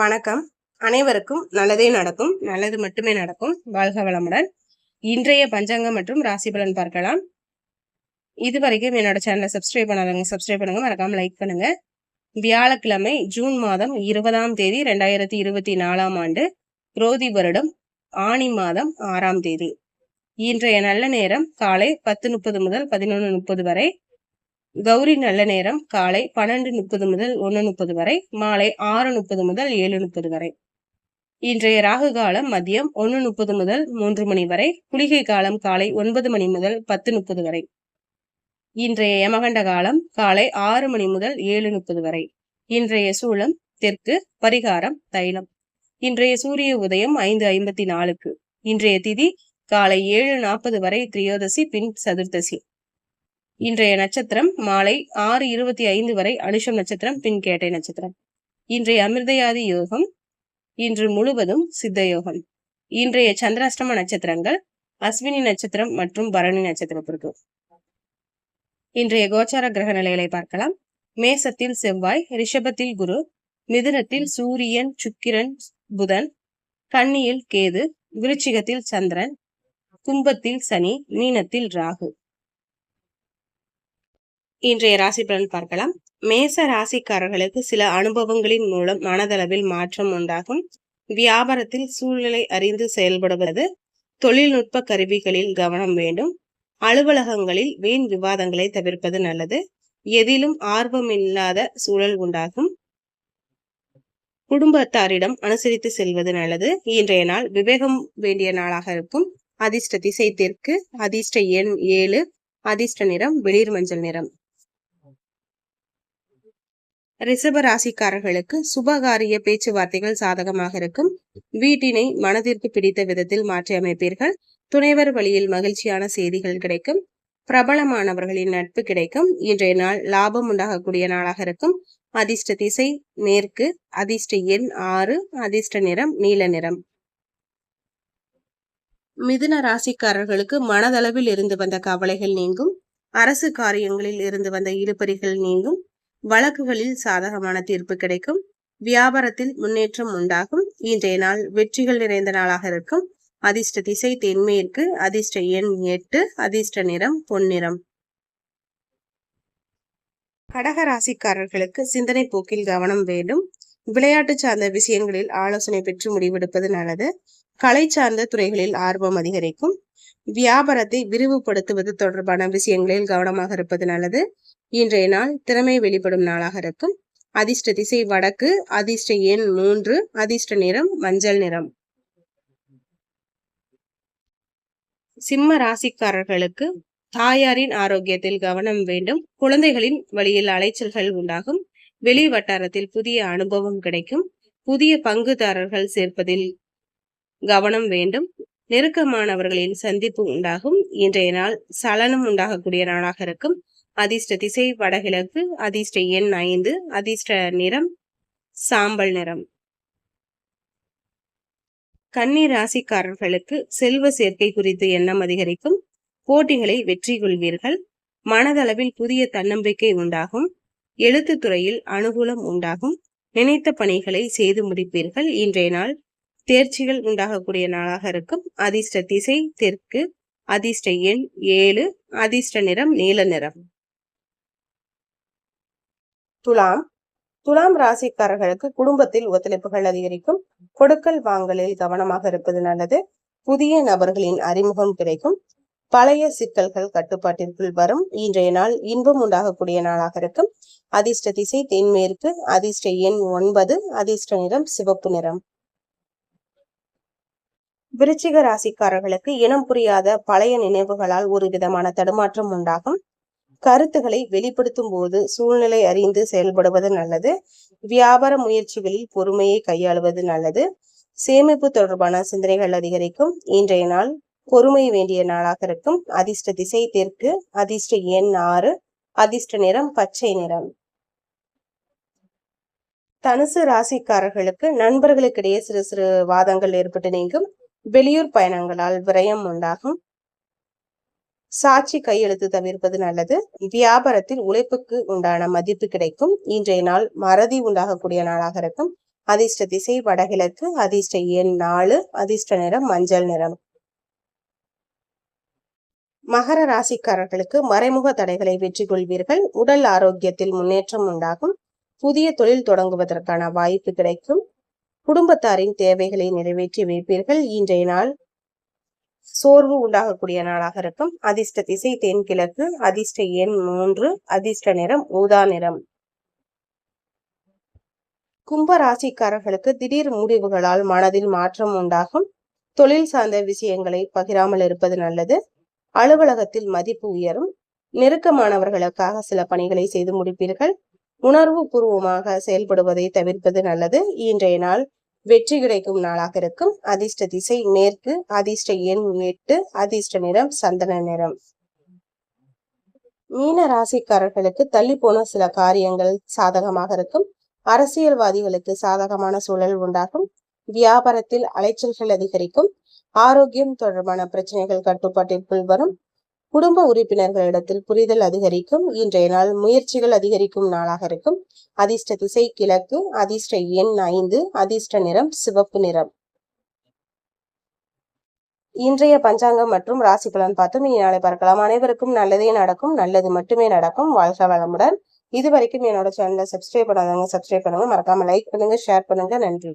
வணக்கம். அனைவருக்கும் நல்லதே நடக்கும், நல்லது மட்டுமே நடக்கும். வாழ்க வளமுடன். இன்றைய பஞ்சாங்கம் மற்றும் ராசி பலன் பார்க்கலாம். இதுவரைக்கும் என்னோட சேனலை சப்ஸ்கிரைப் பண்ணாதவங்க சப்ஸ்கிரைப் பண்ணுங்க, மறக்காம லைக் பண்ணுங்க. வியாழக்கிழமை ஜூன் மாதம் 20ஆம் தேதி 2024ஆம் ஆண்டு குரோதி வருடம் ஆனி மாதம் 6ஆம் தேதி. இன்றைய நல்ல நேரம் காலை 10:30 முதல் 11:30 வரை. கௌரி நல்ல நேரம் காலை 12:30 முதல் 1:30 வரை, மாலை 6:30 முதல் 7:30 வரை. இன்றைய ராகு காலம் மதியம் 1:30 முதல் 3 மணி வரை. குளிகை காலம் காலை 9 மணி முதல் 10:30 வரை. இன்றைய யமகண்ட காலம் காலை 6 மணி முதல் 7:30 வரை. இன்றைய சூலம் தெற்கு. பரிகாரம் தைலம். இன்றைய சூரிய உதயம் 5:54. இன்றைய திதி காலை 7:40 வரை திரியோதசி, பின் சதுர்தசி. இன்றைய நட்சத்திரம் மாலை 6:25 வரை அனுஷம் நட்சத்திரம், பின் கேட்டை நட்சத்திரம். இன்றைய அமிர்தயாதி யோகம். இன்று முழுவதும் சித்த யோகம். இன்றைய சந்திராஷ்டம நட்சத்திரங்கள் அஸ்வினி நட்சத்திரம் மற்றும் பரணி நட்சத்திரத்திற்கு. இன்றைய கோச்சார கிரக நிலைகளை பார்க்கலாம். மேசத்தில் செவ்வாய், ரிஷபத்தில் குரு, மிதுனத்தில் சூரியன், சுக்கிரன், புதன், கன்னியில் கேது, விருச்சிகத்தில் சந்திரன், கும்பத்தில் சனி, மீனத்தில் ராகு. இன்றைய ராசி பலன் பார்க்கலாம். மேச ராசிக்காரர்களுக்கு சில அனுபவங்களின் மூலம் மனதளவில் மாற்றம் உண்டாகும். வியாபாரத்தில் சூழ்நிலை அறிந்து செயல்படுவது. தொழில்நுட்ப கருவிகளில் கவனம் வேண்டும். அலுவலகங்களில் வீண் விவாதங்களை தவிர்ப்பது நல்லது. எதிலும் ஆர்வமில்லாத சூழல் உண்டாகும். குடும்பத்தாரிடம் அனுசரித்து செல்வது நல்லது. இன்றைய நாள் விவேகம் வேண்டிய நாளாக இருக்கும். அதிர்ஷ்ட திசை தெற்கு. அதிர்ஷ்ட எண் 7. அதிர்ஷ்ட நிறம் வெளிர் மஞ்சள் நிறம். ரிஷப ராசிக்காரர்களுக்கு சுபகாரிய பேச்சுவார்த்தைகள் சாதகமாக இருக்கும். வீட்டினை மனதிற்கு பிடித்த விதத்தில் மாற்றி அமைப்பீர்கள். துணைவர் வழியில் மகிழ்ச்சியான செய்திகள் கிடைக்கும். பிரபலமானவர்களின் நட்பு கிடைக்கும். இன்றைய நாள் லாபம் உண்டாகக்கூடிய நாளாக இருக்கும். அதிர்ஷ்ட திசை மேற்கு. அதிர்ஷ்ட எண் 6. அதிர்ஷ்ட நிறம் நீல நிறம். மிதுன ராசிக்காரர்களுக்கு மனதளவில் இருந்து வந்த கவலைகள் நீங்கும். அரசு காரியங்களில் இருந்து வந்த இழுபறிகள் நீங்கும். வழக்குகளில் சாதகமான தீர்ப்பு கிடைக்கும். வியாபாரத்தில் முன்னேற்றம் உண்டாகும். இன்றைய நாள் வெற்றிகள் நிறைந்த நாளாக இருக்கும். அதிர்ஷ்ட திசை தென்மேற்கு. அதிர்ஷ்ட எண் 8. அதிர்ஷ்ட நிறம் பொன்னிறம். கடக ராசிக்காரர்களுக்கு சிந்தனை போக்கில் கவனம் வேண்டும். விளையாட்டு சார்ந்த விஷயங்களில் ஆலோசனை பெற்று முடிவெடுப்பது நல்லது. கலை சார்ந்த துறைகளில் ஆர்வம் அதிகரிக்கும். வியாபாரத்தை விரிவுபடுத்துவது தொடர்பான விஷயங்களில் கவனமாக இருப்பது நல்லது. இன்றைய நாள் திறமை வெளிப்படும் நாளாக இருக்கும். அதிர்ஷ்ட திசை வடக்கு. அதிர்ஷ்ட எண் 3. அதிர்ஷ்ட நிறம் மஞ்சள் நிறம். சிம்ம ராசிக்காரர்களுக்கு தாயாரின் ஆரோக்கியத்தில் கவனம் வேண்டும். குழந்தைகளின் வழியில் அலைச்சல்கள் உண்டாகும். வெளி வட்டாரத்தில் புதிய அனுபவம் கிடைக்கும். புதிய பங்குதாரர்கள் சேர்ப்பதில் கவனம் வேண்டும். நெருக்கமானவர்களின் சந்திப்பு உண்டாகும். இன்றைய நாள் சலனம் உண்டாகக்கூடிய நாளாக இருக்கும். அதிர்ஷ்ட திசை வடகிழக்கு. அதிர்ஷ்ட எண் 5. அதிர்ஷ்ட நிறம் சாம்பல் நிறம். கன்னி ராசிக்காரர்களுக்கு செல்வ சேர்க்கை குறித்து எண்ணம் அதிகரிக்கும். போட்டிகளை வெற்றி கொள்வீர்கள். மனதளவில் புதிய தன்னம்பிக்கை உண்டாகும். எழுத்து துறையில் அனுகூலம் உண்டாகும். நினைத்த பணிகளை செய்து முடிப்பீர்கள். இன்றைய நாள் தேர்ச்சிகள் உண்டாகக்கூடிய நாளாக இருக்கும். அதிர்ஷ்ட திசை தெற்கு. அதிர்ஷ்ட எண் 7. அதிர்ஷ்ட நிறம் நீல நிறம். துலாம் ராசிக்காரர்களுக்கு குடும்பத்தில் ஒத்துழைப்புகள் அதிகரிக்கும். கொடுக்கல் வாங்கலில் கவனமாக இருப்பது நல்லது. புதிய நபர்களின் அறிமுகம் கிடைக்கும். பழைய சிக்கல்கள் கட்டுப்பாட்டிற்குள் வரும். இன்றைய நாள் இன்பம் உண்டாகக்கூடிய நாளாக இருக்கும். அதிர்ஷ்ட திசை தென்மேற்கு. அதிர்ஷ்ட எண் 9. அதிர்ஷ்ட நிறம் சிவப்பு நிறம். விருச்சிக ராசிக்காரர்களுக்கு இனம் புரியாத பழைய நினைவுகளால் ஒரு விதமான தடுமாற்றம் உண்டாகும். கருத்துக்களை வெளிப்படுத்தும் போது சூழ்நிலை அறிந்து செயல்படுவது நல்லது. வியாபார முயற்சிகளில் பொறுமையை கையாளுவது நல்லது. சேமிப்பு தொடர்பான சிந்தனைகள் அதிகரிக்கும். இன்றைய நாள் பொறுமை வேண்டிய நாளாக இருக்கும். அதிர்ஷ்ட திசை தெற்கு. அதிர்ஷ்ட எண் 6. அதிர்ஷ்ட நிறம் பச்சை நிறம். தனுசு ராசிக்காரர்களுக்கு நண்பர்களுக்கிடையே சிறு சிறு வாதங்கள் ஏற்பட்டு நீங்கும். வெளியூர் பயணங்களால் விரயம் உண்டாகும். சாட்சி கையெழுத்து தவிர்ப்பது நல்லது. வியாபாரத்தில் உழைப்புக்கு உண்டான மதிப்பு கிடைக்கும். இன்றைய நாள் மறதி உண்டாகக்கூடிய நாளாக இருக்கும். அதிர்ஷ்ட திசை வடகிழக்கு, அதிர்ஷ்ட எண் 4, அதிர்ஷ்ட நிறம் மஞ்சள் நிறம். மகர ராசிக்காரர்களுக்கு மறைமுக தடைகளை வெற்றி கொள்வீர்கள். உடல் ஆரோக்கியத்தில் முன்னேற்றம் உண்டாகும். புதிய தொழில் தொடங்குவதற்கான வாய்ப்பு கிடைக்கும். குடும்பத்தாரின் தேவைகளை நிறைவேற்றி வைப்பீர்கள். இன்றைய நாள் சோர்வு உண்டாகக்கூடிய நாளாக இருக்கும். அதிர்ஷ்ட திசை தென்கிழக்கு, அதிர்ஷ்ட எண் 3, அதிர்ஷ்ட நிறம் ஊதா நிறம். கும்ப ராசிக்காரர்களுக்கு திடீர் முடிவுகளால் மனதில் மாற்றம் உண்டாகும். தொழில் சார்ந்த விஷயங்களை பகிராமல் இருப்பது நல்லது. அலுவலகத்தில் மதிப்பு உயரும். நெருக்கமானவர்களுக்காக சில பணிகளை செய்து முடிப்பீர்கள். உணர்வு பூர்வமாக செயல்படுவதை தவிர்ப்பது நல்லது. இன்றைய நாள் வெற்றி கிடைக்கும் நாளாக இருக்கும். அதிர்ஷ்ட திசை மேற்கு, அதிர்ஷ்ட எண் 8, அதிர்ஷ்ட நிறம் சந்தன நிறம். மீன ராசிக்காரர்களுக்கு தள்ளி போன சில காரியங்கள் சாதகமாக இருக்கும். அரசியல்வாதிகளுக்கு சாதகமான சூழல் உண்டாகும். வியாபாரத்தில் அலைச்சல்கள் அதிகரிக்கும். ஆரோக்கியம் தொடர்பான பிரச்சனைகள் கட்டுப்பாட்டிற்குள் வரும். குடும்ப உறுப்பினர்களிடத்தில் புரிதல் அதிகரிக்கும். இன்றைய நாள் முயற்சிகள் அதிகரிக்கும் நாளாக இருக்கும். அதிர்ஷ்ட திசை கிழக்கு, அதிர்ஷ்ட எண் 5, அதிர்ஷ்ட நிறம் சிவப்பு நிறம். இன்றைய பஞ்சாங்கம் மற்றும் ராசி பலன் பார்த்தும் இனி நாளை பார்க்கலாம். அனைவருக்கும் நல்லதே நடக்கும், நல்லது மட்டுமே நடக்கும். வாழ்க வளமுடன். இது வரைக்கும் என்னோட சேனலை சப்ஸ்கிரைப் பண்ணாதவங்க சப்ஸ்கிரைப் பண்ணுங்க. மறக்காம லைக் பண்ணுங்க, ஷேர் பண்ணுங்க. நன்றி.